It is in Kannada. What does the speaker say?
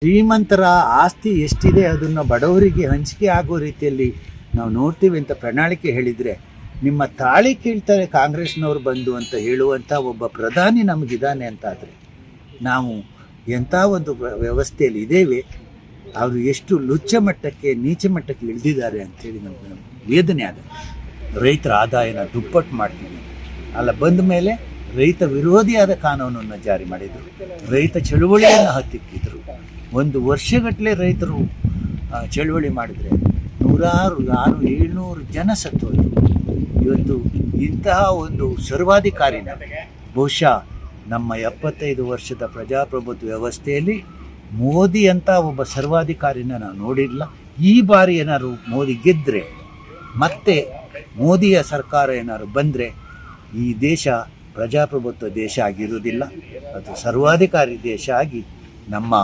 ಶ್ರೀಮಂತರ ಆಸ್ತಿ ಎಷ್ಟಿದೆ ಅದನ್ನು ಬಡವರಿಗೆ ಹಂಚಿಕೆ ಆಗೋ ರೀತಿಯಲ್ಲಿ ನಾವು ನೋಡ್ತೀವಿ ಅಂತ ಪ್ರಣಾಳಿಕೆ ಹೇಳಿದರೆ, ನಿಮ್ಮ ತಾಳಿ ಕೇಳ್ತಾರೆ ಕಾಂಗ್ರೆಸ್ನವ್ರು ಬಂದು ಅಂತ ಹೇಳುವಂಥ ಒಬ್ಬ ಪ್ರಧಾನಿ ನಮಗಿದ್ದಾನೆ ಅಂತಾದರೆ ನಾವು ಎಂಥ ಒಂದು ವ್ಯವಸ್ಥೆಯಲ್ಲಿ ಇದ್ದೇವೆ. ಅವರು ಎಷ್ಟು ಲುಚ್ಚ ಮಟ್ಟಕ್ಕೆ ನೀಚ ಮಟ್ಟಕ್ಕೆ ಇಳಿದಿದ್ದಾರೆ ಅಂಥೇಳಿ ನಮಗೆ ವೇದನೆ ಆಗುತ್ತೆ. ರೈತರ ಆದಾಯನ ದುಪ್ಪಟ್ಟು ಮಾಡ್ತೀವಿ ಅಲ್ಲ, ಬಂದ ಮೇಲೆ ರೈತ ವಿರೋಧಿಯಾದ ಕಾನೂನನ್ನು ಜಾರಿ ಮಾಡಿದರು, ರೈತ ಚಳುವಳಿಯನ್ನು ಹತ್ತಿಕ್ಕಿದ್ರು. 1 ವರ್ಷಗಟ್ಟಲೆ ರೈತರು ಚಳುವಳಿ ಮಾಡಿದರೆ 600-700 ಜನ ಸತ್ತೋದ್ರು. ಇವತ್ತು ಇಂತಹ ಒಂದು ಸರ್ವಾಧಿಕಾರಿನ ಬಹುಶಃ ನಮ್ಮ 75 ವರ್ಷದ ಪ್ರಜಾಪ್ರಭುತ್ವ ವ್ಯವಸ್ಥೆಯಲ್ಲಿ ಮೋದಿ ಅಂತ ಒಬ್ಬ ಸರ್ವಾಧಿಕಾರಿನ ನಾವು ನೋಡಿರಲಿಲ್ಲ. ಈ ಬಾರಿ ಏನಾದ್ರು ಮೋದಿ ಗೆದ್ದರೆ, ಮತ್ತೆ ಮೋದಿಯ ಸರ್ಕಾರ ಏನಾದ್ರು ಬಂದರೆ ಈ ದೇಶ ಪ್ರಜಾಪ್ರಭುತ್ವ ದೇಶ ಆಗಿರುವುದಿಲ್ಲ, ಅದು ಸರ್ವಾಧಿಕಾರಿ ದೇಶ ಆಗಿ ನಮ್ಮ